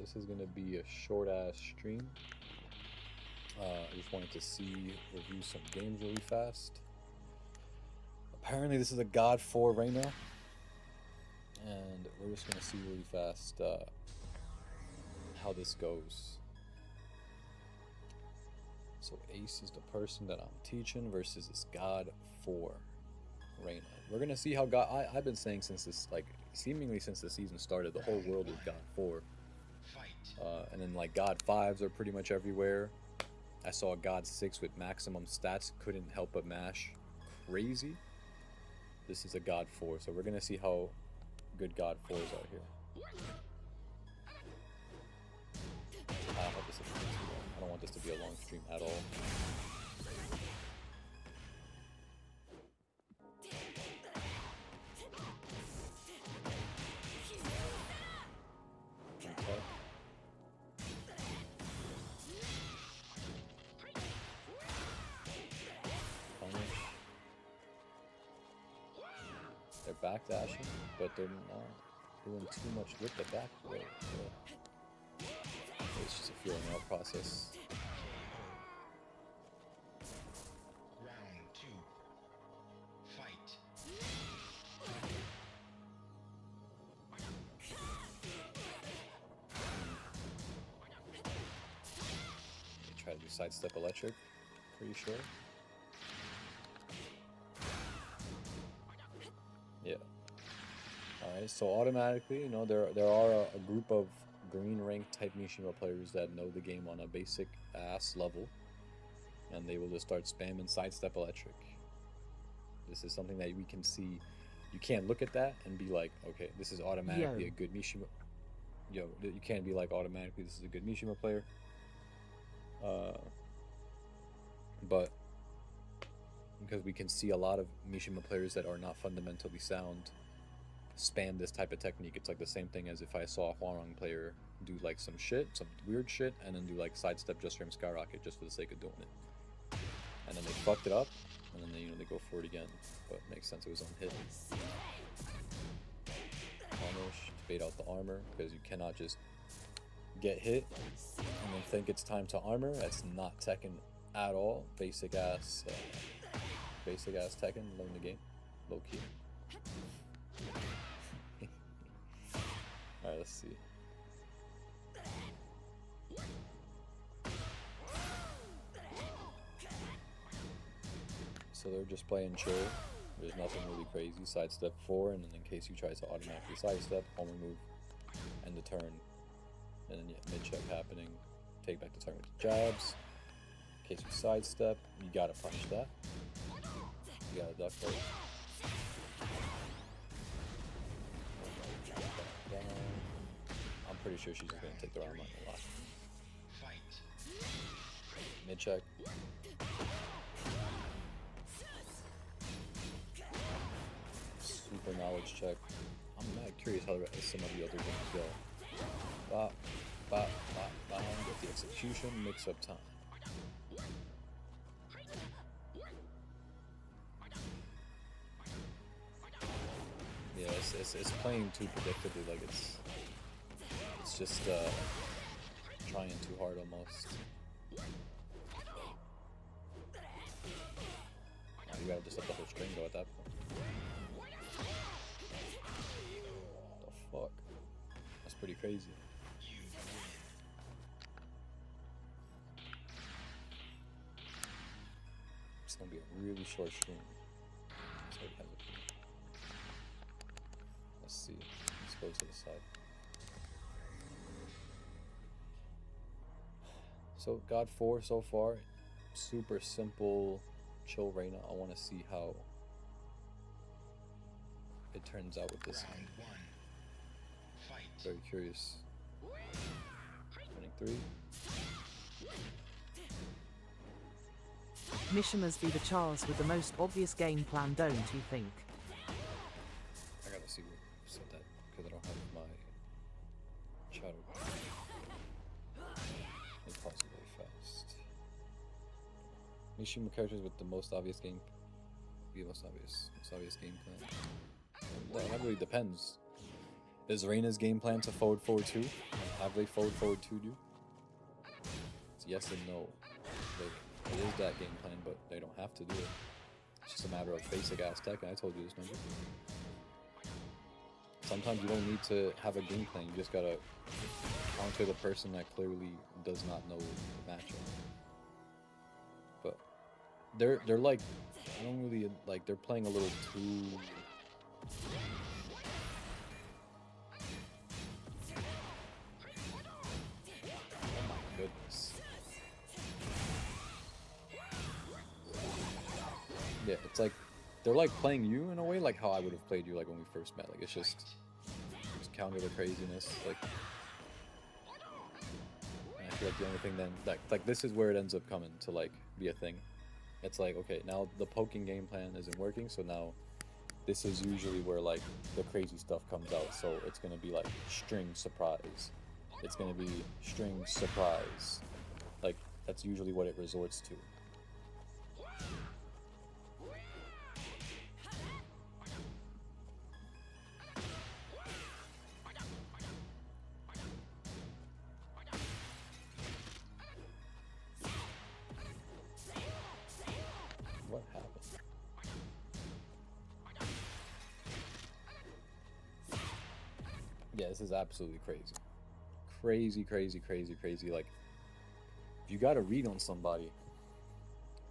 this is gonna be a short ass stream. I just wanted to review some games really fast. Apparently, this is a God 4 reina, and we're just gonna see really fast how this goes. So Ace is the person that I'm teaching versus this God 4 reina. We're gonna see how I've been saying since this, like, seemingly since the season started, the whole world is God 4. And then like God 5s are pretty much everywhere. I saw a God 6 with maximum stats, couldn't help but mash. Crazy. This is a God 4, so we're gonna see how good God 4s are here. I hope this isn't too long. I don't want this to be a long stream at all. Okay. Punish. They're backdashing, but they're not doing too much with the back throw. It's just a feeling out process. Round 2. Fight. They try to do sidestep electric, pretty sure. Yeah. Alright, so automatically, you know, there are a group of green rank type Mishima players that know the game on a basic ass level, and they will just start spamming sidestep electric. This is something that we can see. You can't look at that and be like, okay, this is automatically a good Mishima. You can't be like automatically this is a good Mishima player. But because we can see a lot of Mishima players that are not fundamentally sound spam this type of technique. It's like the same thing as if I saw a Huarong player do like some weird shit, and then do like sidestep just from skyrocket just for the sake of doing it. And then they fucked it up, and then they go for it again. But it makes sense, it was on hit. Punish to bait out the armor, because you cannot just get hit and then think it's time to armor. That's not Tekken at all. Basic ass Tekken. Learn the game, low key. Alright, let's see. So they're just playing chill. There's nothing really crazy. Sidestep 4, and then in case you try to automatically sidestep, home move, end the turn. And then mid check happening. Take back the turn with jabs. In case you sidestep, you gotta punish that. You gotta duck first. I'm pretty sure she's just gonna take the round line a lot. Mid check. Super knowledge check. I'm mad curious how some of the other games go. Bop, bop, bop, bop. Get the execution, mix up time. Yeah, it's playing too predictably. Like it's just trying too hard almost. Now you gotta just let the whole string go at that point. The fuck? That's pretty crazy. It's gonna be a really short stream. Let's see. Let's go to the side. So God 4 so far, super simple, chill reina. I want to see how it turns out with this one. Very curious. 23. Mishimas be the Charles with the most obvious game plan, don't you think? I gotta see who said that because I don't have my chat open. Impossibly fast. Mishima characters with the most obvious game. Most obvious game plan. That really depends. Is Reina's game plan to forward 2? Have they forward 2'd you? It's yes and no. It is that game plan, but they don't have to do it. It's just a matter of basic ass tech, and I told you this, number. Sometimes you don't need to have a game plan, you just gotta counter the person that clearly does not know the matchup. But they're like, I don't really like, they're playing a little too. Oh my goodness. Yeah, it's like they're like playing you in a way like how I would have played you like when we first met. Like it's just counter the craziness. Like and I feel like the only thing then like this is where it ends up coming to like be a thing. It's like, okay, now the poking game plan isn't working, so now this is usually where like the crazy stuff comes out. So it's gonna be like string surprise. It's gonna be string surprise. Like that's usually what it resorts to. What happened? Yeah, this is absolutely crazy. Crazy. Like, if you got a read on somebody,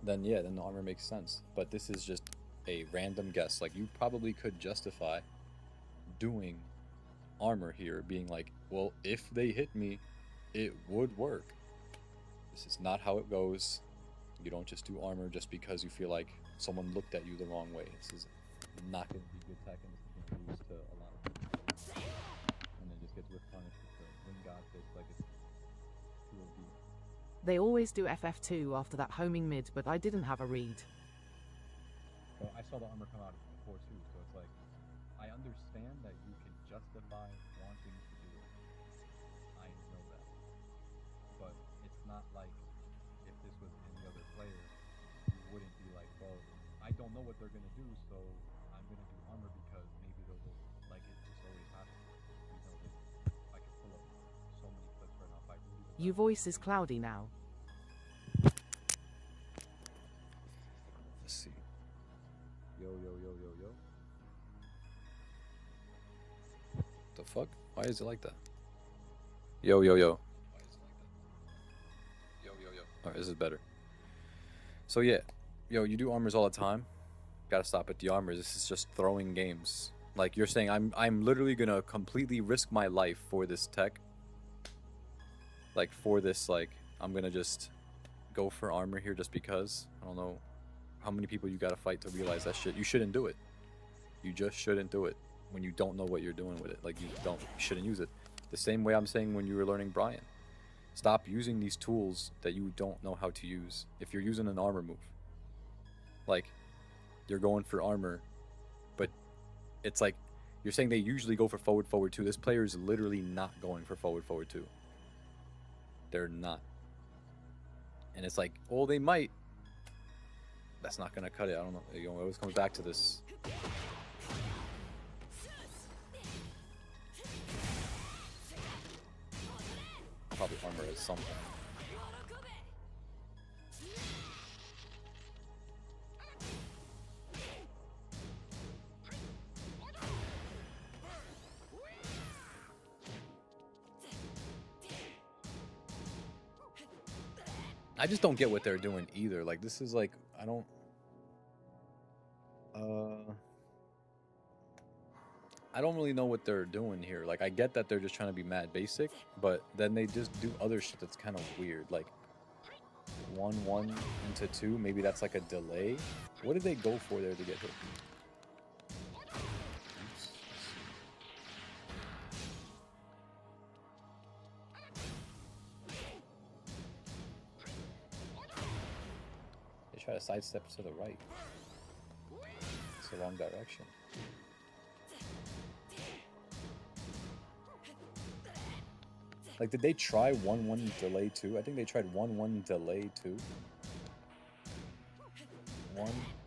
then yeah, then the armor makes sense. But this is just a random guess. Like, you probably could justify doing armor here, being like, well, if they hit me, it would work. This is not how it goes. You don't just do armor just because you feel like someone looked at you the wrong way. This is not going to be good tech, and this is going to lose to a lot of people. And then just gets with punished with the wing god fix like it's 2OD. They always do FF2 after that homing mid, but I didn't have a read. Well, I saw the armor come out before too, so it's like, I understand that you can justify wanting to do it. I know that. But it's not like if this was any other player, you wouldn't be like, well, I don't know what they're going to do, so I'm going to do armor because maybe they'll go, like it just always happens. You know, I can pull up so many clips right now if I really Your voice is cloudy now. Let's see. Yo. The fuck? Why is it like that? Yo. Alright, this is better. So yeah, yo, you do armors all the time. Gotta stop at the armors. This is just throwing games. Like you're saying, I'm literally gonna completely risk my life for this tech. Like for this, like I'm gonna just go for armor here just because. I don't know how many people you gotta fight to realize that shit. You shouldn't do it. You just shouldn't do it when you don't know what you're doing with it. Like you shouldn't use it. The same way I'm saying when you were learning Brian. Stop using these tools that you don't know how to use. If you're using an armor move, like you're going for armor, but it's like you're saying they usually go for forward 2. This player is literally not going for forward 2. They're not. And it's like, oh, they might. That's not gonna cut it. I don't know. It always comes back to this. Probably armor at some point. I just don't get what they're doing either. Like this is like I don't really know what they're doing here. Like I get that they're just trying to be mad basic, but then they just do other shit that's kind of weird. Like 1-1 into 2, maybe that's like a delay. What did they go for there to get hit? Oops. They try to sidestep to the right. It's the wrong direction. Like, did they try 1-1 delay 2? I think they tried 1-1 delay 2.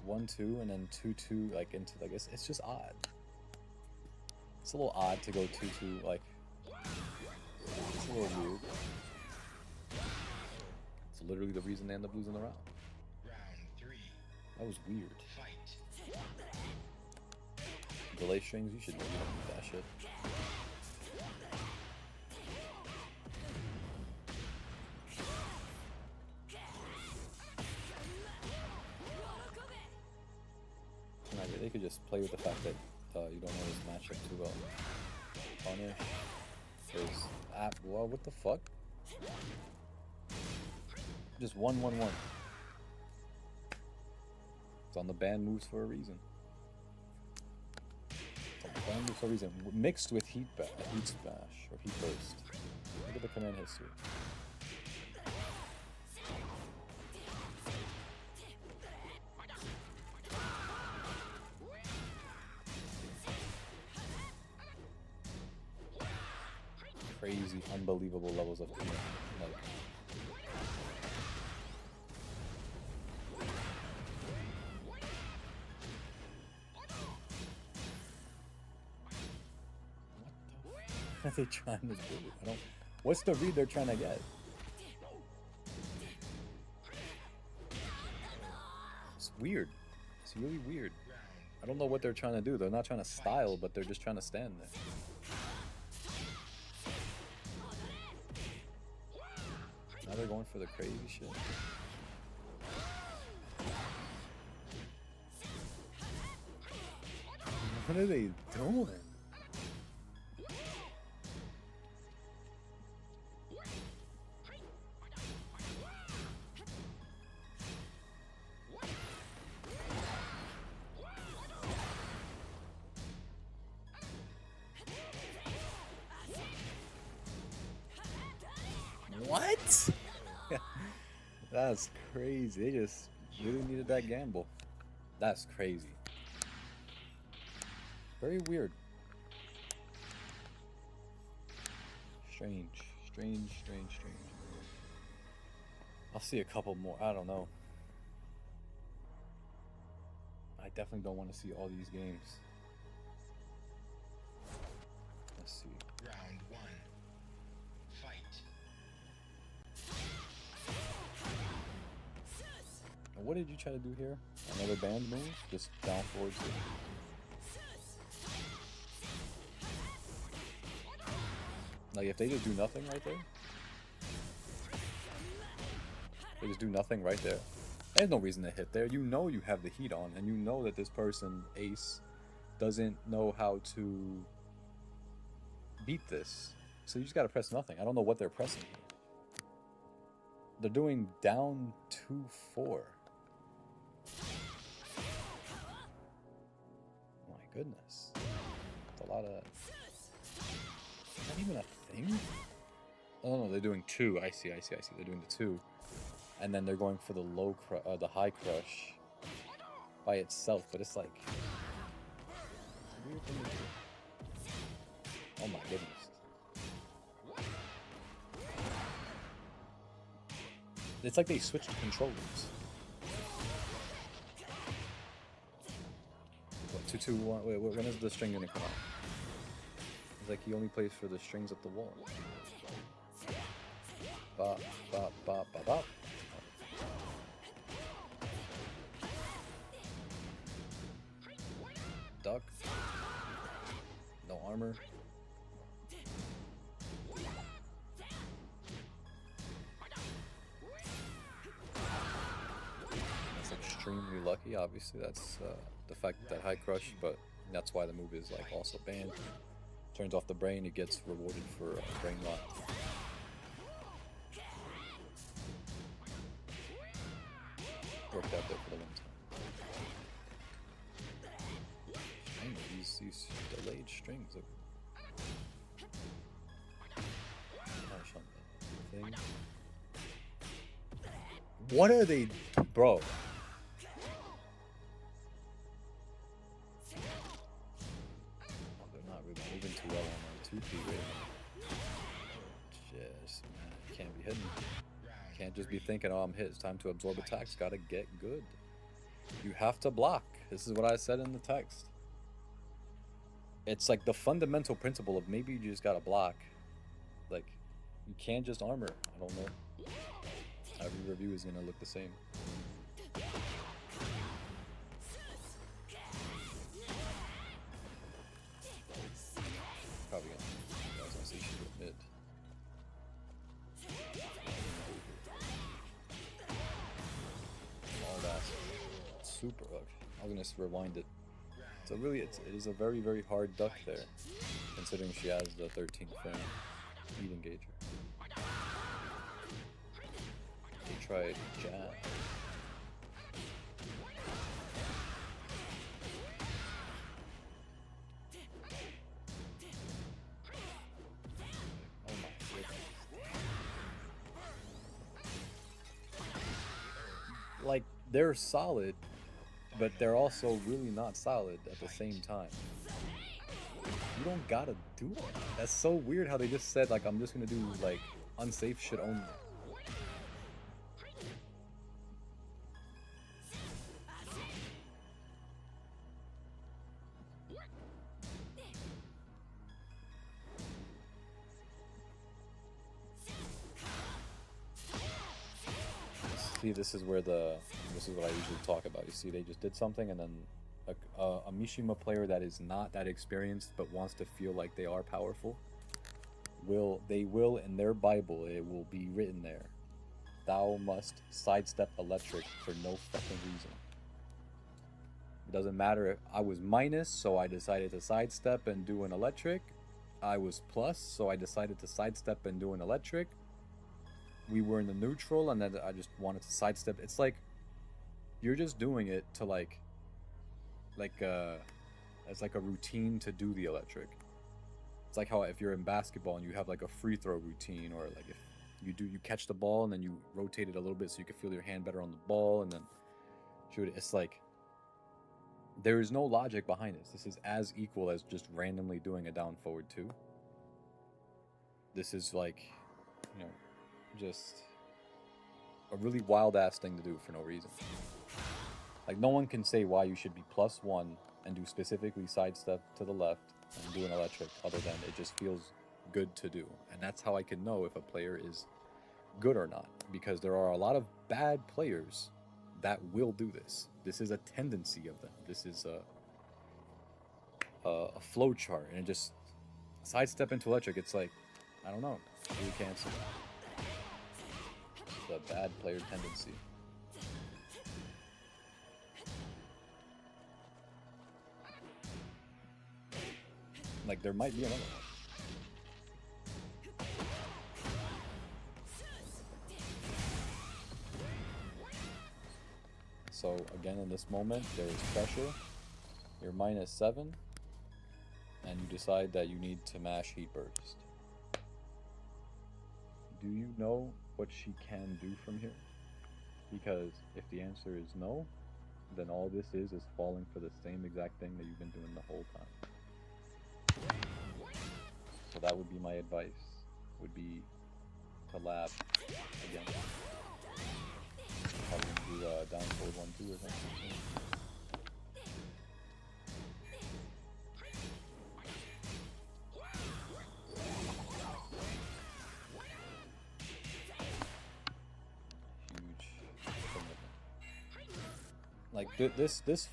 1-1-2 and then 2-2 like into like it's just odd. It's a little odd to go 2-2 like it's a literally the reason they end up losing the round. Round 3. That was weird. Fight. Delay strings, you should know you don't need that shit. Like, they could just play with the fact that you don't know this matchup too well. Punish is well, what the fuck? Just 1-1-1. It's on the banned moves for a reason. It's on the banned moves for a reason. Mixed with heat smash or heat burst. Look at the command history. Crazy, unbelievable levels of command. Like, what are they trying to do? I don't. What's the read they're trying to get? It's weird. It's really weird. I don't know what they're trying to do. They're not trying to style, but they're just trying to stand there. Now they're going for the crazy shit. What are they doing? What? That's crazy. They just really needed that gamble. That's crazy. Very weird. Strange. I'll see a couple more. I don't know. I definitely don't want to see all these games. Let's see. Round 1. Fight. And what did you try to do here? Another band move? Just down forward. Like, if they just do nothing right there, they just do nothing right there. There's no reason to hit there. You know you have the heat on, and you know that this person, Ace, doesn't know how to beat this. So you just gotta press nothing. I don't know what they're pressing here. They're doing down 2-4. My goodness. That's a lot of... Is that even a thing? Oh no, they're doing 2. I see. They're doing the 2. And then they're going for the the high crush by itself, but it's like... Oh my goodness. It's like they switched controllers. What, 2-2-1? Wait, when is the string gonna come out? It's like he only plays for the strings at the wall. Bop, bop, bop, bop, bop. Duck. No armor. That's extremely lucky, obviously. That's the fact that high crush, but that's why the move is like also banned. Turns off the brain, it gets rewarded for brain lock. Worked out there for the one time. These delayed strings of thing. What are they, bro? Oh, they're not really moving too well on 2P right now. Just, man, you can't be hitting. Can't just be thinking, oh, I'm hit. It's time to absorb attacks. Gotta get good. You have to block. This is what I said in the text. It's like the fundamental principle of maybe you just gotta block. Like, you can't just armor. I don't know. Every review is gonna look the same. Probably gonna. I was gonna say she go mid. All that super hook. I was gonna rewind it. So really, it is a very, very hard duck there, considering she has the 13th frame heat engager. They tried jab. Oh my goodness. Like, they're solid, but they're also really not solid at the same time. You don't gotta do it. That's so weird how they just said, like, I'm just gonna do, like, unsafe shit only. See, this is what I usually talk about. You see, they just did something, and then a Mishima player that is not that experienced but wants to feel like they are powerful will in their Bible, it will be written there, thou must sidestep electric for no fucking reason. It doesn't matter if I was minus, so I decided to sidestep and do an electric. I was plus, so I decided to sidestep and do an electric. We were in the neutral, and then I just wanted to sidestep. It's like you're just doing it to as like a routine to do the electric. It's like how if you're in basketball and you have like a free throw routine, or like if you catch the ball and then you rotate it a little bit so you can feel your hand better on the ball and then shoot it. It's like there is no logic behind this. This is as equal as just randomly doing a down forward 2. This is like, you know, just a really wild ass thing to do for no reason. Like, no one can say why you should be +1 and do specifically sidestep to the left and do an electric, other than it just feels good to do. And that's how I can know if a player is good or not, because there are a lot of bad players that will do this. This is a tendency of them. This is a flow chart, and it just sidestep into electric. It's like, I don't know, really can't see. It's a bad player tendency. Like, there might be another one. So again, in this moment, there is pressure. You're -7, and you decide that you need to mash Heat Burst. Do you know what she can do from here? Because if the answer is no, then all this is falling for the same exact thing that you've been doing the whole time. So that would be my advice, would be to lab again. Probably do down forward 1-2 or something. Huge commitment. Like this 4. This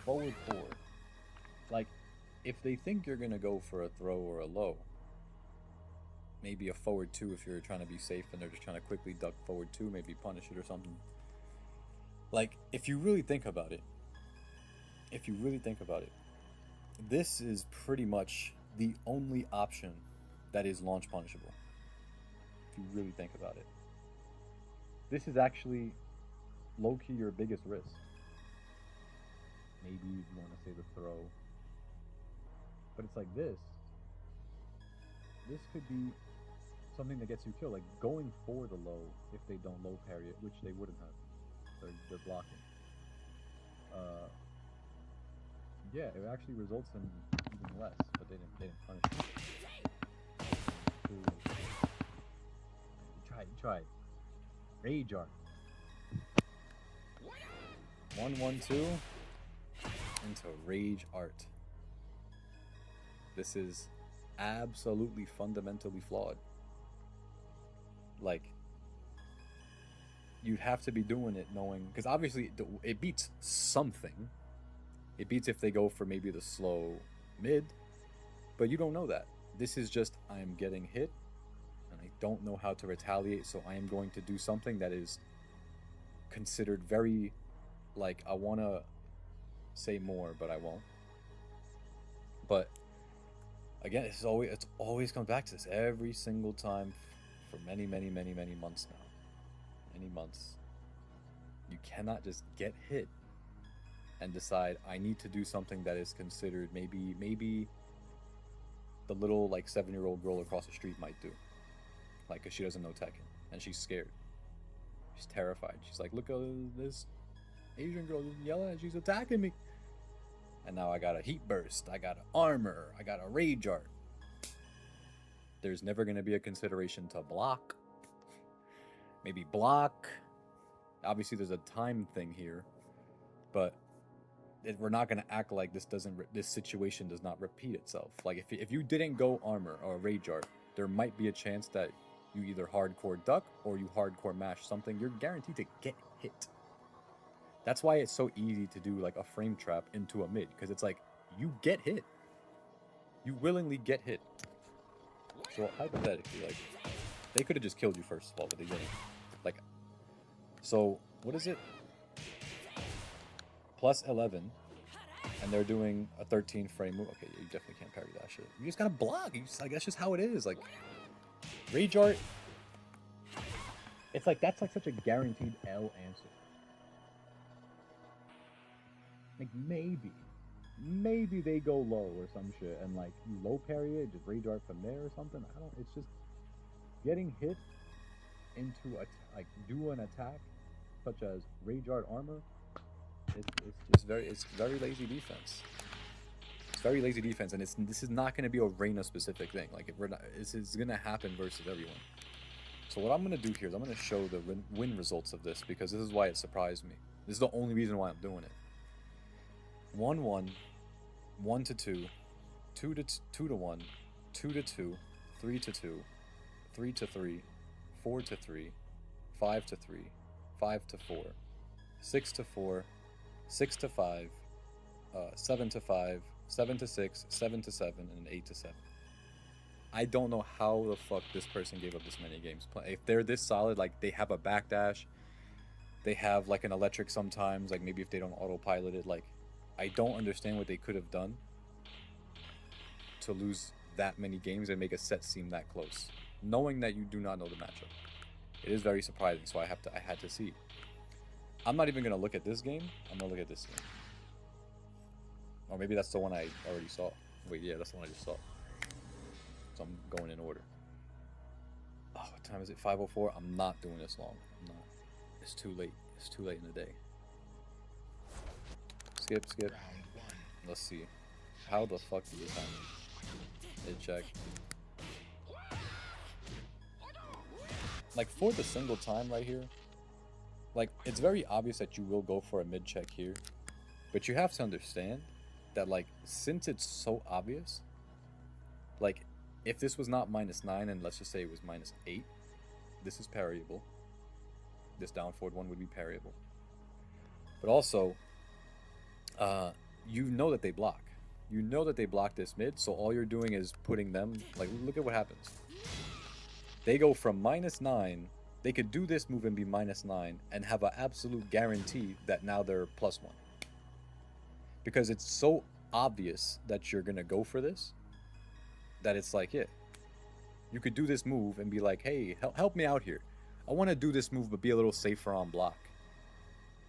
forward 4. Like, if they think you're gonna go for a throw or a low, maybe a forward 2 if you're trying to be safe and they're just trying to quickly duck forward 2, maybe punish it or something. Like, if you really think about it, this is pretty much the only option that is launch punishable. If you really think about it. This is actually low-key your biggest risk. Maybe you want to say the throw. But it's like this. This could be something that gets you killed, like going for the low if they don't low parry it, which they wouldn't have. They're blocking. Yeah, it actually results in even less, but they didn't punish it. You tried. Rage art. 1-1-2 into rage art. This is absolutely fundamentally flawed. Like, you'd have to be doing it knowing, because obviously it beats something. It beats if they go for maybe the slow mid, but you don't know that. This is just, I am getting hit and I don't know how to retaliate, so I am going to do something that is considered very, like, I want to say more, but I won't. But again, it's always comes back to this every single time for many, many, many, many months now. Many months. You cannot just get hit and decide I need to do something that is considered maybe the little like 7-year-old girl across the street might do, like, cause she doesn't know Tekken and she's scared, she's terrified. She's like, look at this Asian girl just yelling, she's attacking me, and now I got a heat burst, I got an armor, I got a rage art. There's never gonna be a consideration to block. Maybe block. Obviously, there's a time thing here, but we're not gonna act like this situation does not repeat itself. Like if you didn't go armor or rage art, there might be a chance that you either hardcore duck or you hardcore mash something. You're guaranteed to get hit. That's why it's so easy to do like a frame trap into a mid, because it's like you get hit. You willingly get hit. So hypothetically, like, they could have just killed you first of all, but they didn't. Like, so what is it? Plus 11, and they're doing a 13 frame move. Okay, you definitely can't parry that shit. You just gotta block. Like, that's just how it is. Like, rage art. It's like that's like such a guaranteed L answer. Like maybe they go low or some shit, and like you low parry it, just rage art from there or something. I don't. It's just getting hit into like do an attack such as rage art armor. It's very lazy defense. It's very lazy defense, and this is not going to be a reina specific thing. Like, if we're not, this is going to happen versus everyone. So what I'm going to do here is I'm going to show the win results of this, because this is why it surprised me. This is the only reason why I'm doing it. 1-1, 1-2, 2-1, 2-2, 3-2, 3-3, 4-3, 5-3, 5-4, 6-4, 6-5, 7-5, 7-6, 7-7, and 8-7. I don't know how the fuck this person gave up this many games. If they're this solid, like, they have a backdash, they have like an electric sometimes, like maybe if they don't autopilot it, like, I don't understand what they could have done to lose that many games and make a set seem that close, knowing that you do not know the matchup. It is very surprising, so I had to see. I'm not even gonna look at this game. I'm gonna look at this game. Or maybe that's the one I already saw. Wait, yeah, that's the one I just saw. So I'm going in order. Oh, what time is it? 5:04. I'm not doing this long. I'm not. It's too late. It's too late in the day. Skip. Round 1. Let's see. How the fuck do you time it? Check. Like, for the single time right here, like, it's very obvious that you will go for a mid check here, but you have to understand that, like, since it's so obvious, like, if this was not -9 and let's just say it was -8, this is parryable. This down forward one would be parryable. But also, you know that they block. You know that they block this mid, so all you're doing is putting them, like, look at what happens. They go from -9, they could do this move and be -9 and have an absolute guarantee that now they're +1. Because it's so obvious that you're gonna go for this, that it's like, yeah, you could do this move and be like, hey, help me out here. I want to do this move but be a little safer on block.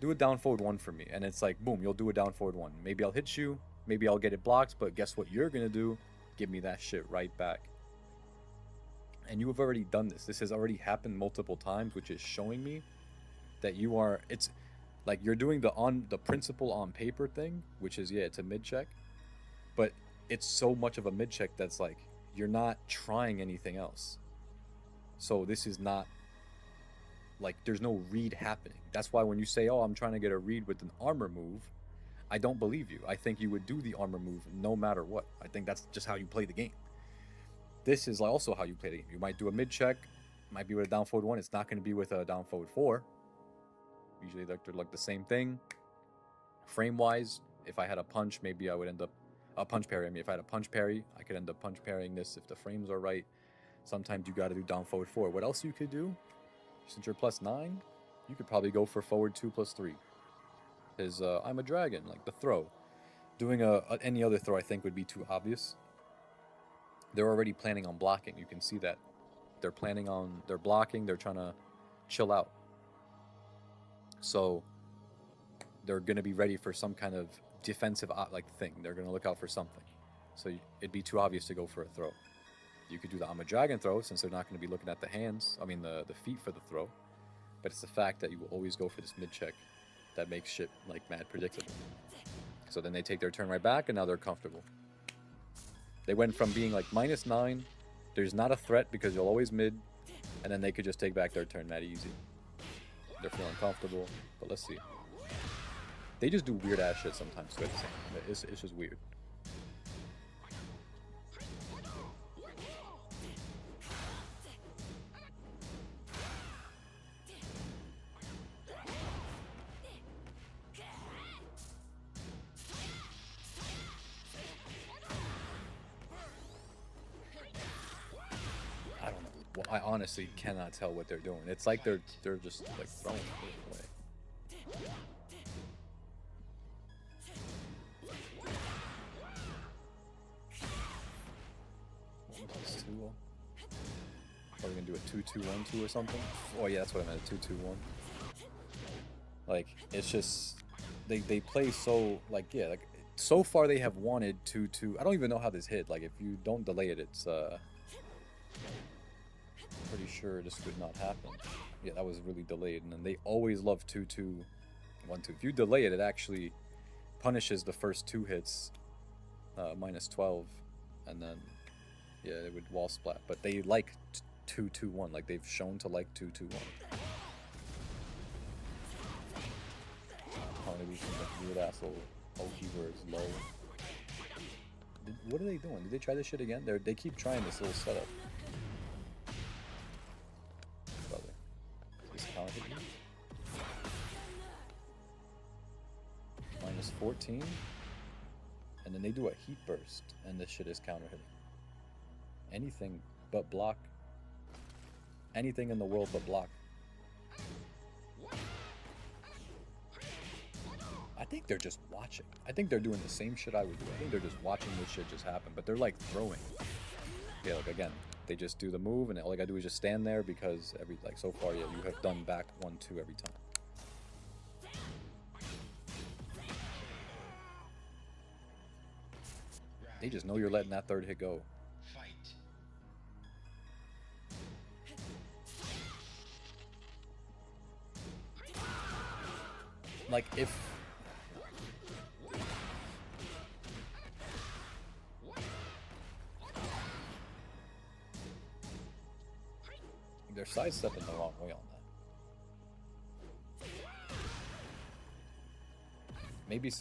Do a down forward one for me. And it's like, boom, you'll do a down forward one. Maybe I'll hit you, maybe I'll get it blocked, but guess what you're gonna do? Give me that shit right back. And you have already done this. This has already happened multiple times, which is showing me that you are, it's like you're doing the principle on paper thing, which is, yeah, it's a mid check, but it's so much of a mid check that's like you're not trying anything else. So this is not like, there's no read happening. That's why when you say, oh, I'm trying to get a read with an armor move, I don't believe you. I think you would do the armor move no matter what. I think that's just how you play the game. this is also how you play the game. You might do a mid check, might be with a down forward 1. It's not going to be with a down forward 4. Usually they're like the same thing. Frame wise, if I had a punch, maybe I would end up a punch parry. I mean, if I had a punch parry, I could end up punch parrying this if the frames are right. Sometimes you got to do down forward 4. What else you could do? Since you're +9, you could probably go for forward 2 +3. Is I'm a dragon, like the throw. Doing any other throw, I think, would be too obvious. They're already planning on blocking. You can see that. They're blocking. They're trying to chill out. So they're going to be ready for some kind of defensive thing. They're going to look out for something. So it'd be too obvious to go for a throw. You could do the I'm a dragon throw, since they're not going to be looking at the hands. I mean the feet for the throw. But it's the fact that you will always go for this mid check that makes shit like mad predictable. So then they take their turn right back, and now they're comfortable. They went from being like -9, there's not a threat because you'll always mid, and then they could just take back their turn that easy. They're feeling comfortable, but let's see. They just do weird ass shit sometimes too at the same time. It's just weird. Well, I honestly cannot tell what they're doing. It's like they're just like throwing it away. +2. Are we gonna do a 2-2-1-2 or something? Oh yeah, that's what I meant. A 2-2-1. Like it's just they play so like so far they have wanted 2-2. I don't even know how this hit. Like if you don't delay it, it's pretty sure this would not happen. Yeah, that was really delayed, and then they always love 2-2-1-2. If you delay it, it actually punishes the first 2 hits, -12, and then yeah, it would wall splat. But they like 2-2-1, like they've shown to like 2-2-1. Maybe some like weird asshole Oki words low. What are they doing? Did they try this shit again? They keep trying this little setup. -14, and then they do a heat burst, and this shit is counter hitting. Anything but block. Anything in the world but block. I think they're just watching. I think they're doing the same shit I would do. I think they're just watching this shit just happen, but they're like throwing. Yeah, like again, they just do the move, and all I gotta do is just stand there because so far, yeah, you have done back 1-2 every time. They just know you're letting that third hit go. Fight. Like if they're sidestepping the wrong way on that.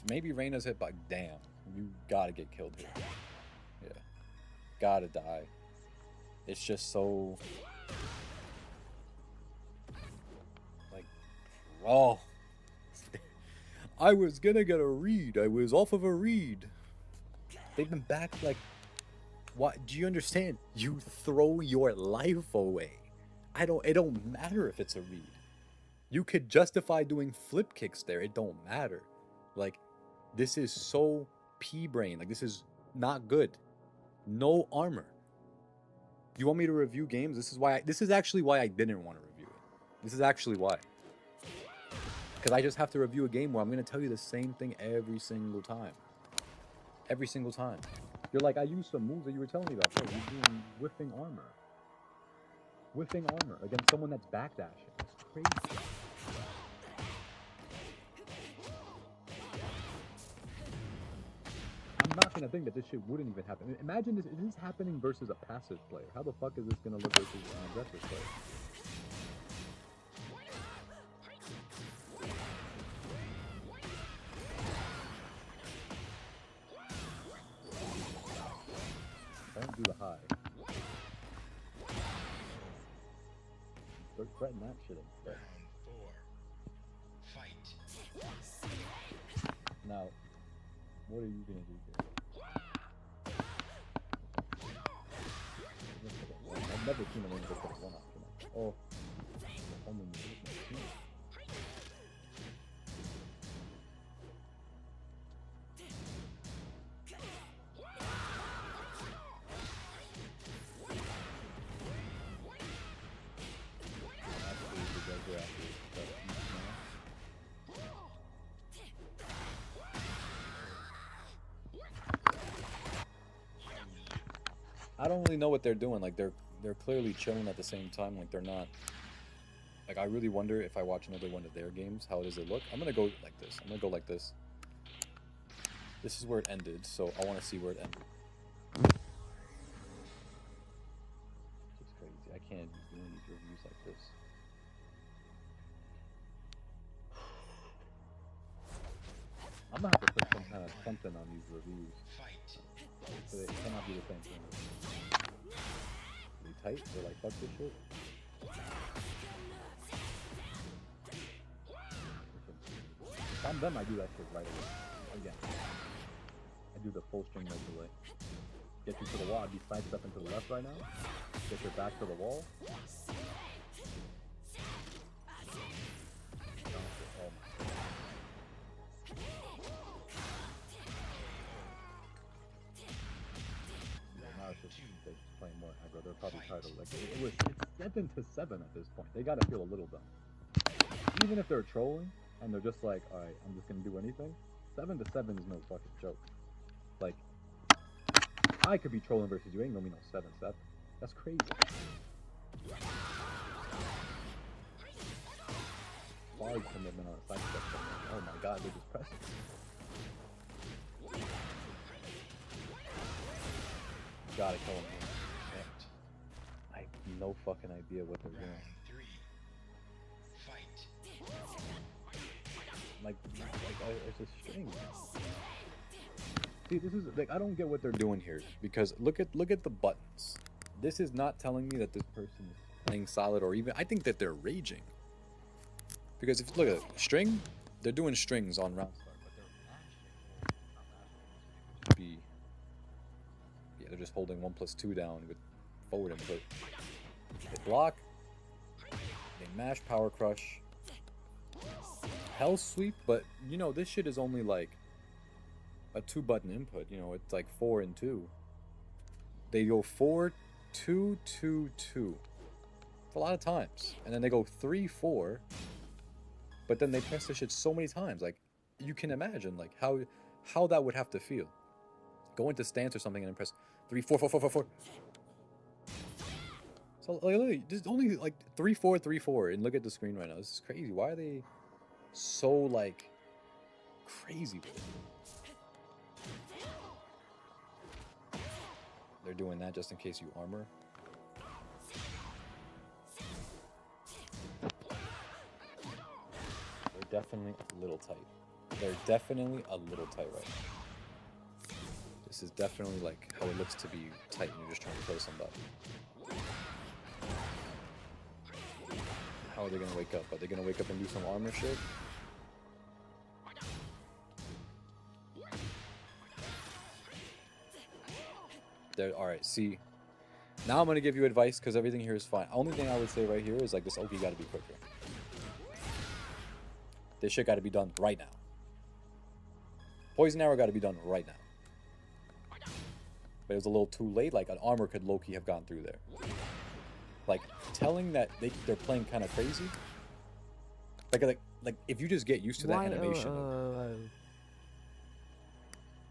Maybe Reina's hit by damn. You gotta get killed here. Yeah. Gotta die. It's just so like raw. I was gonna get a read. I was off of a read. They've been back like what do you understand? You throw your life away. It don't matter if it's a read. You could justify doing flip kicks there. It don't matter. Like this is so P-brain. Like this is not good. No armor. You want me to review games? This is actually why I didn't want to review it. This is actually why. Because I just have to review a game where I'm going to tell you the same thing every single time. Every single time. You're like, I used some moves that you were telling me about. Bro, you're doing whiffing armor. Whiffing armor against someone that's backdashing. It's crazy. I'm not going to think that this shit wouldn't even happen. Imagine this is happening versus a passive player. How the fuck is this going to look versus an aggressive player? Don't do the high. threaten that shit instead. Round 4. Fight. Now, what are you gonna do here? I've never seen a win go for the one option. Oh, homing mid. I don't really know what they're doing. Like they're clearly chilling at the same time. Like they're not. Like I really wonder if I watch another one of their games, how does it look? I'm gonna go like this. I'm gonna go like this. This is where it ended, so I want to see where it ended. It's crazy. I can't be doing these reviews like this. I'm gonna have to put some kind of something on these reviews. So they cannot be the same thing. Really tight? They're like, fuck this shit. If I'm them, I do that shit right away. Again. I do the full string right away. Get you to the wall. I'd be sidestepping to the left right now. Get your back to the wall. They're just playing more aggro. They're probably tired of it's 7-7 at this point. They gotta feel a little dumb. Even if they're trolling and they're just like, alright, I'm just gonna do anything. 7-7 is no fucking joke. Like, I could be trolling versus you, ain't gonna be no 7-7. That's crazy. Large commitment on a side step. Oh my god, they're just pressing. Gotta kill him. I have no fucking idea what they're doing. Like it's a string. See, this is like I don't get what they're doing here because look at the buttons. This is not telling me that this person is playing solid or even. I think that they're raging. Because if you look at it, string, they're doing strings on round start, but they're mashing. They're just holding 1+2 down with forward input. They block. They mash, power crush. Hell sweep, but you know this shit is only like a 2-button input. You know it's like 4 and 2. They go 4, 2, 2, 2. It's a lot of times, and then they go 3, 4. But then they press this shit so many times. Like you can imagine like how that would have to feel. Go into stance or something and then press 3, 4, 4, 4, 4, 4. So like, literally, there's only like 3, 4, 3, 4, and look at the screen right now. This is crazy. Why are they so like crazy with it? They're doing that just in case you armor. They're definitely a little tight. They're definitely a little tight right now. This is definitely like how it looks to be tight and you're just trying to kill somebody. How are they gonna wake up? Are they gonna wake up and do some armor shit? There, alright, see. Now I'm gonna give you advice because everything here is fine. Only thing I would say right here is like this Oki gotta be quicker. This shit gotta be done right now. Poison arrow gotta be done right now. But it was a little too late. Like an armor could low-key have gone through there. Like telling that they're playing kind of crazy. Like if you just get used to that animation.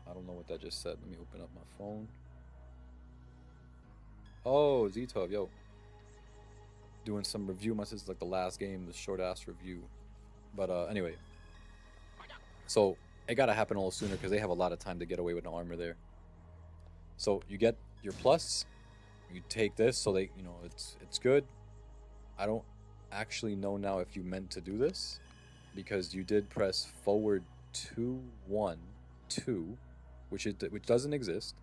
I don't know what that just said. Let me open up my phone. Oh, Z-Tov, yo. Doing some review. Must is like the last game, the short ass review. But anyway. So it gotta happen a little sooner because they have a lot of time to get away with no armor there. So you get your plus, you take this, so they, you know, it's good. I don't actually know now if you meant to do this, because you did press forward 2, 1, 2, which doesn't exist.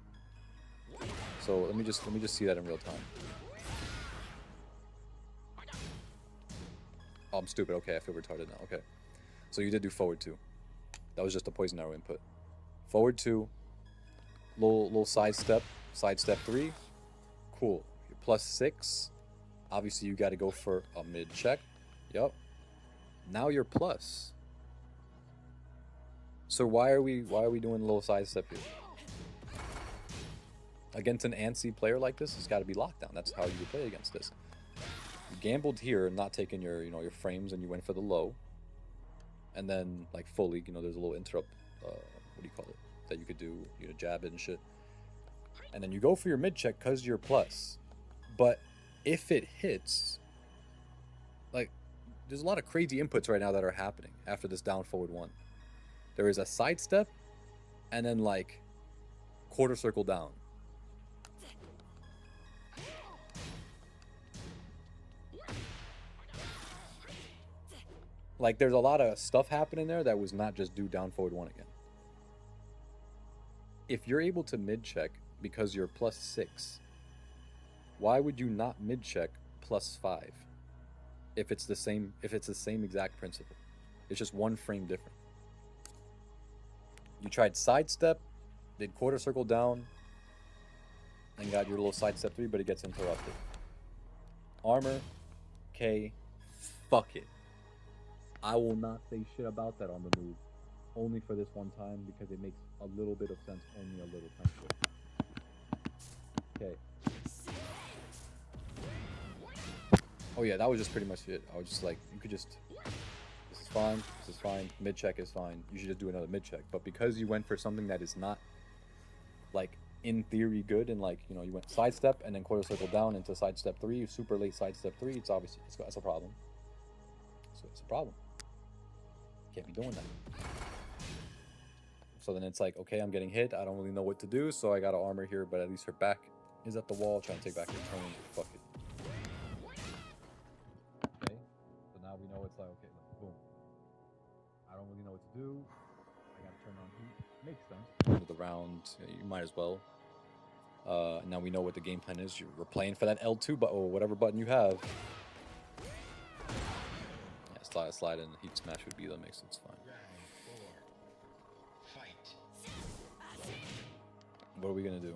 So let me just see that in real time. Oh, I'm stupid. Okay, I feel retarded now. Okay. So you did do forward 2. That was just a poison arrow input. Forward 2. Little side step. Side step 3. Cool. You're +6. Obviously, you got to go for a mid check. Yup. Now you're plus. So why are we doing a little side step here? Against an antsy player like this, it's got to be lockdown. That's how you play against this. You gambled here, not taking your your frames, and you went for the low. And then like fully, there's a little interrupt. What do you call it? That you could do, jab it and shit. And then you go for your mid check because you're plus. But if it hits, like, there's a lot of crazy inputs right now that are happening after this down forward 1. There is a side step, and then like quarter circle down. Like, there's a lot of stuff happening there that was not just do down forward 1 again. If you're able to mid check because you're +6, why would you not mid check +5? If it's the same exact principle. It's just 1 frame different. You tried sidestep, did quarter circle down, and got your little sidestep 3, but it gets interrupted. Armor, K, fuck it. I will not say shit about that on the move. Only for this one time, because it makes a little bit of sense, only a little tiny bit. Okay. Oh yeah, that was just pretty much it. I was just like, you could just, this is fine, mid check is fine. You should just do another mid check. But because you went for something that is not, like, in theory good, and like, you went sidestep and then quarter circle down into sidestep 3, super late sidestep 3, it's obviously, that's a problem. So it's a problem. Can't be doing that. So then it's like, okay, I'm getting hit. I don't really know what to do, so I got to armor here, but at least her back is at the wall, trying to take back her turn. Fuck it. Okay, so now we know it's like, okay, boom. I don't really know what to do. I got to turn on heat. Makes sense. End of the round, you might as well. Now we know what the game plan is. We're playing for that L2 button, or whatever button you have. Yeah, slide in. Heat smash would be the mix. It's fine. What are we gonna do?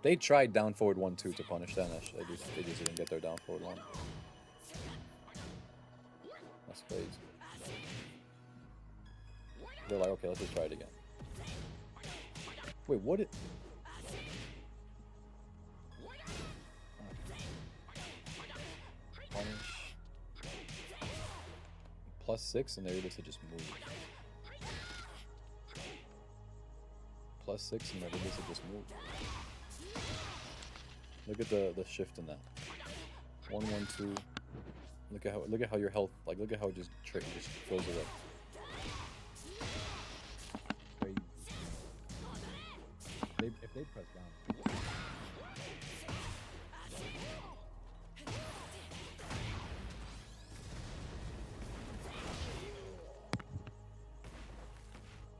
They tried down forward 1-2 to punish that. They just didn't get their down forward 1. That's crazy. They're like, okay, let's just try it again. Wait, what it? +6, and they're able to just move. +6, and they're able to just move. Look at the shift in that. 1-1-2. Look at how your health, like, look at how it just goes away. Crazy. If they press down.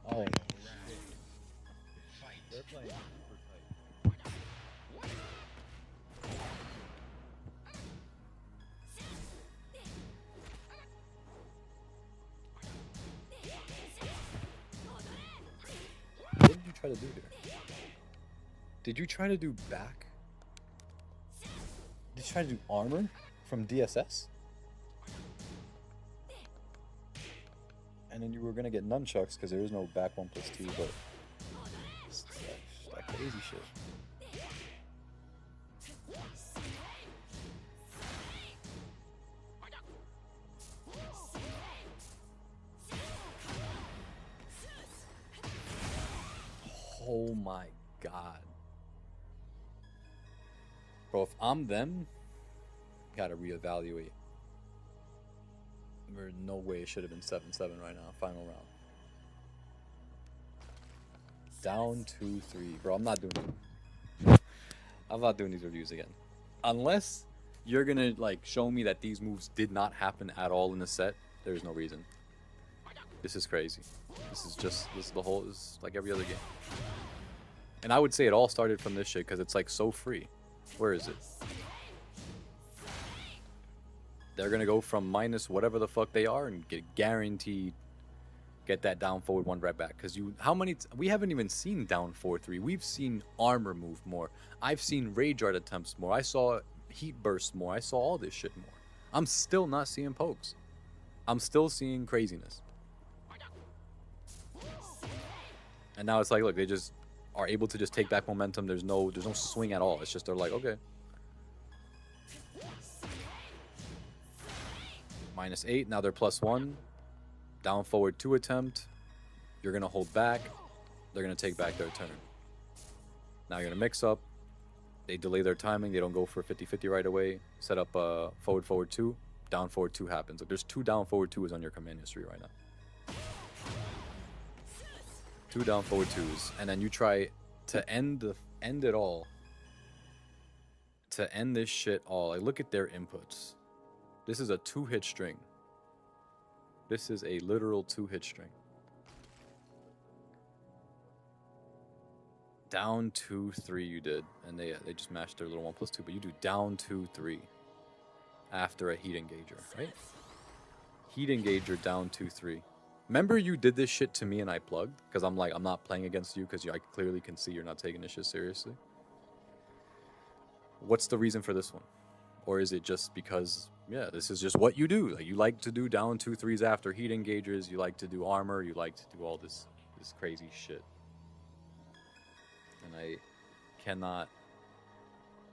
Oh. They're playing super tight. What did you try to do here? Did you try to do back? Did you try to do armor from DSS? And then you were gonna get nunchucks because there is no back 1+2, but it's that crazy shit. Oh my god. Bro, if I'm them, gotta reevaluate. There's no way it should have been 7-7 right now, final round. Down 2-3. Bro, I'm not doing it. I'm not doing these reviews again. Unless you're gonna, like, show me that these moves did not happen at all in the set, there's no reason. This is crazy. This is the whole, this is like every other game. And I would say it all started from this shit because it's like so free. Where is it? They're gonna go from minus whatever the fuck they are and get guaranteed get that down forward one right back. Because we haven't even seen down 4-3. We've seen armor move more. I've seen rage art attempts more. I saw heat burst more. I saw all this shit more. I'm still not seeing pokes. I'm still seeing craziness. And now it's like, look, they just are able to just take back momentum. There's no swing at all. It's just they're like, okay. -8. Now they're +1. Down forward 2 attempt. You're going to hold back. They're going to take back their turn. Now you're going to mix up. They delay their timing. They don't go for 50-50 right away. Set up forward 2. Down forward 2 happens. Like, there's 2 down forward 2s on your command history right now. 2 down forward 2s. And then you try to end it all. To end this shit all. Like, look at their inputs. This is a 2-hit string. This is a literal 2-hit string. Down 2-3 you did. And they just matched their little 1+2. But you do down 2-3 after a heat engager, right? Heat engager down 2-3. Remember you did this shit to me and I plugged? Because I'm like, I'm not playing against you because I clearly can see you're not taking this shit seriously. What's the reason for this one? Or is it just because, yeah, this is just what you do? Like, you like to do down 2-3s after heat engagers. You like to do armor. You like to do all this crazy shit. And I cannot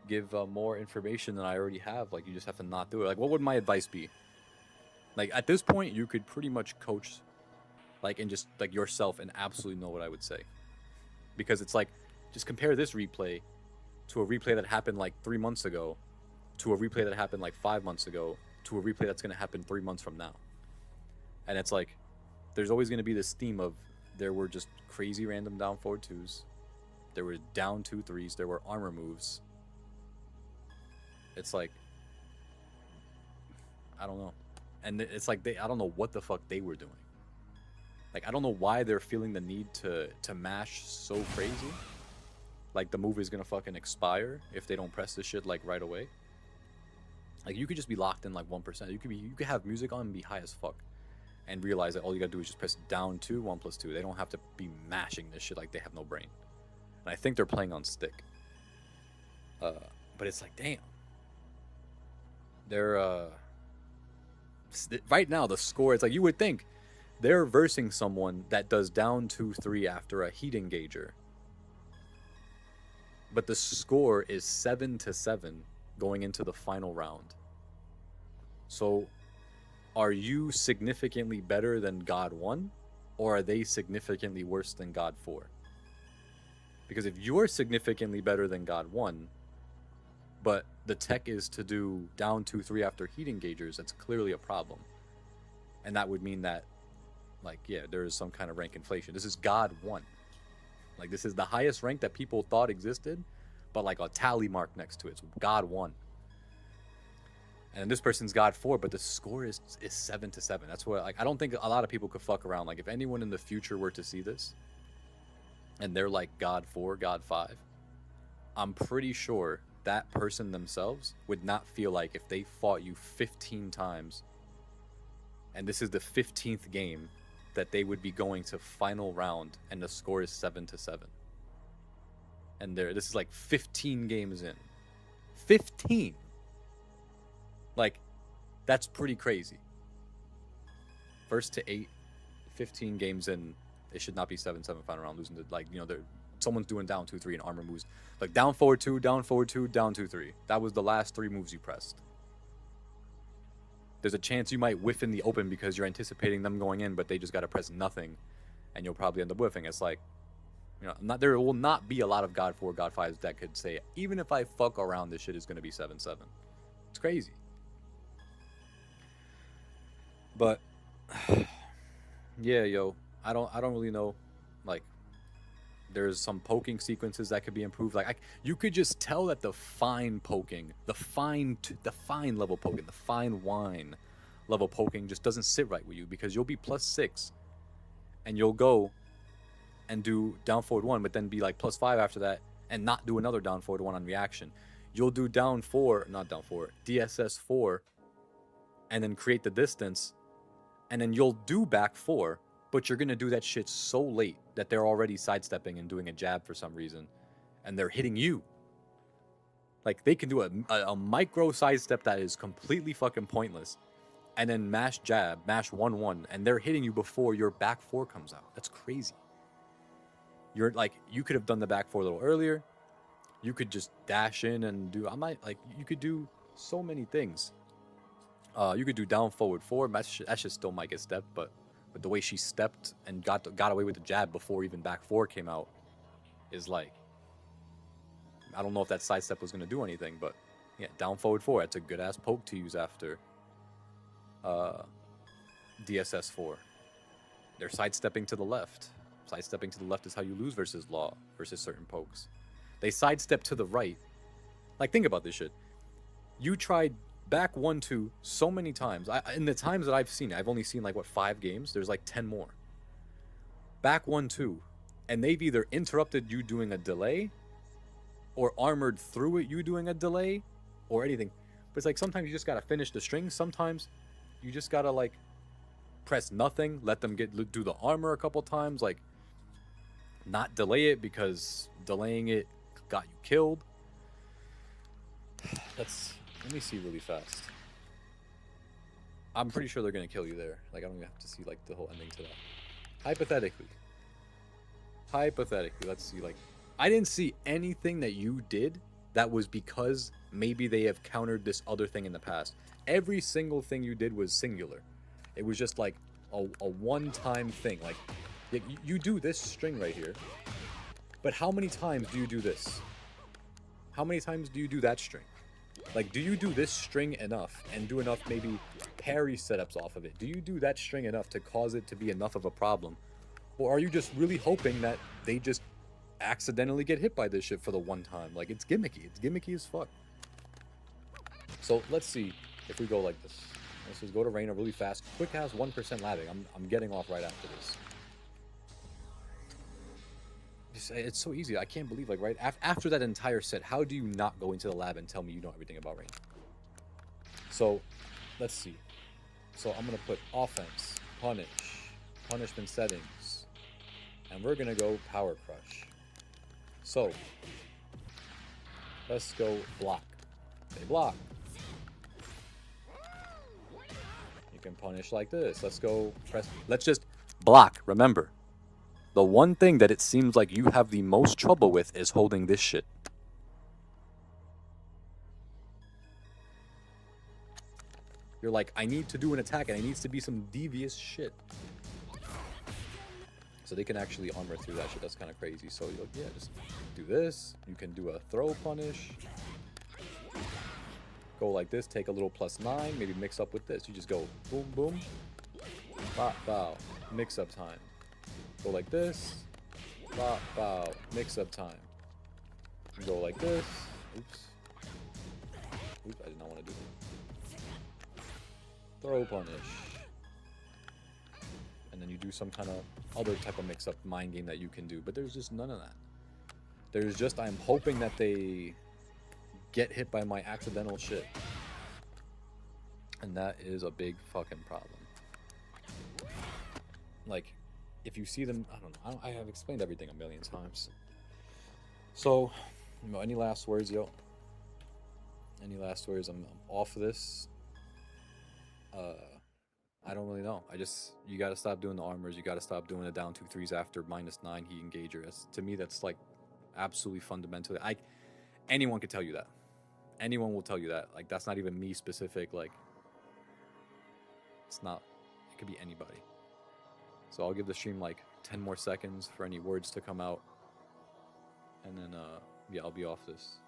give more information than I already have. Like, you just have to not do it. Like, what would my advice be? Like, at this point, you could pretty much coach, like, and just, like, yourself and absolutely know what I would say. Because it's like, just compare this replay to a replay that happened, like, 3 months ago, to a replay that happened, like, 5 months ago, to a replay that's going to happen 3 months from now. And it's like, there's always going to be this theme of there were just crazy random down forward 2s. There were down 2-3s. There were armor moves. It's like, I don't know. And it's like, I don't know what the fuck they were doing. Like, I don't know why they're feeling the need to mash so crazy. Like, the move is gonna fucking expire if they don't press this shit, like, right away. Like, you could just be locked in, like, 1%. You could have music on and be high as fuck. And realize that all you gotta do is just press down 2, 1+2. They don't have to be mashing this shit like they have no brain. And I think they're playing on stick. But it's like, damn. They're, right now, the score, it's like, you would think they're versing someone that does down 2-3 after a heat engager. But the score is 7-7 going into the final round. So, are you significantly better than God 1? Or are they significantly worse than God 4? Because if you're significantly better than God 1, but the tech is to do down 2-3 after heat engagers, that's clearly a problem. And that would mean that, like, yeah, there is some kind of rank inflation. This is God 1. Like, this is the highest rank that people thought existed, but like a tally mark next to it. It's God 1. And this person's God 4, but the score is 7-7. That's what, like, I don't think a lot of people could fuck around. Like, if anyone in the future were to see this, and they're like God 4, God 5, I'm pretty sure that person themselves would not feel like if they fought you 15 times, and this is the 15th game, that they would be going to final round, and the score is 7-7. And this is like 15 games in. 15! Like, that's pretty crazy. First to 8, 15 games in, it should not be 7-7 final round, losing to, like, you know, someone's doing down 2-3 and armor moves. Like, down forward 2, down forward 2, down 2-3. That was the last 3 moves you pressed. There's a chance you might whiff in the open because you're anticipating them going in, but they just got to press nothing, and you'll probably end up whiffing. It's like, you know, there will not be a lot of God 4, God 5s that could say, even if I fuck around, this shit is going to be 7-7. It's crazy. But, yeah, yo, I don't really know, like, there's some poking sequences that could be improved. Like, you could just tell that the fine poking, the fine level poking, the fine wine level poking just doesn't sit right with you, because you'll be +6 and you'll go and do down forward 1, but then be like +5 after that, and not do another down forward 1 on reaction. You'll do down 4, not down 4, DSS 4, and then create the distance, and then you'll do back 4, but you're gonna do that shit so late that they're already sidestepping and doing a jab for some reason, and they're hitting you. Like, they can do a micro sidestep that is completely fucking pointless, and then mash jab, mash 1-1, and they're hitting you before your back 4 comes out. That's crazy. You're like, you could have done the back 4 a little earlier. You could just dash in and do, you could do so many things. You could do down forward 4. That shit still might get stepped, but the way she stepped and got away with the jab before even back 4 came out is like, I don't know if that sidestep was going to do anything, but yeah, down forward 4. That's a good ass poke to use after DSS 4. They're sidestepping to the left. Sidestepping to the left is how you lose versus Law, versus certain pokes. They sidestep to the right. Like, think about this shit. You tried back 1-2 so many times. In the times that I've seen, I've only seen like, what, 5 games? There's like 10 more. Back 1-2, and they've either interrupted you doing a delay, or armored through it you doing a delay, or anything. But it's like, sometimes you just gotta finish the string. Sometimes you just gotta, like, press nothing, let them do the armor a couple times, like, not delay it because delaying it got you killed. Let me see really fast. I'm pretty sure they're gonna kill you there. Like, I don't even have to see like the whole ending to that. Hypothetically, let's see. Like, I didn't see anything that you did that was because maybe they have countered this other thing in the past. Every single thing you did was singular. It was just like a one-time thing. Like, you do this string right here, but how many times do you do this? How many times do you do that string? Like, do you do this string enough and do enough maybe parry setups off of it? Do you do that string enough to cause it to be enough of a problem? Or are you just really hoping that they just accidentally get hit by this shit for the one time? Like, it's gimmicky. It's gimmicky as fuck. So let's see if we go like this. Let's just go to Reina really fast. Quick has 1% labbing. I'm getting off right after this. It's so easy. I can't believe, like, right after that entire set, how do you not go into the lab and tell me you know everything about Reina? So, let's see. So I'm gonna put offense, punish, punishment settings, and we're gonna go power crush. So let's go block. Say block. You can punish like this. Let's go press. Let's just block. Remember, the one thing that it seems like you have the most trouble with is holding this shit. You're like, I need to do an attack and it needs to be some devious shit. So they can actually armor through that shit. That's kind of crazy. So you're like, yeah, just do this. You can do a throw punish. Go like this, take a little +9, maybe mix up with this. You just go boom, boom, bow, bow, mix up time. Go like this, bow, bow, mix up time. Go like this. Oops. Oops, I did not want to do that. Throw punish. And then you do some kind of other type of mix-up mind game that you can do. But there's just none of that. There's just, I'm hoping that they get hit by my accidental shit. And that is a big fucking problem. Like, if you see them, I don't know, I have explained everything a million times. So, you know, any last words, yo? Any last words? I'm off of this. I don't really know. You gotta stop doing the armors. You gotta stop doing the down 2-3s after -9 heat engager. To me, that's like absolutely fundamentally. Anyone could tell you that. Anyone will tell you that. Like, that's not even me specific. Like, it's not. It could be anybody. So I'll give the stream like 10 more seconds for any words to come out. And then, yeah, I'll be off this.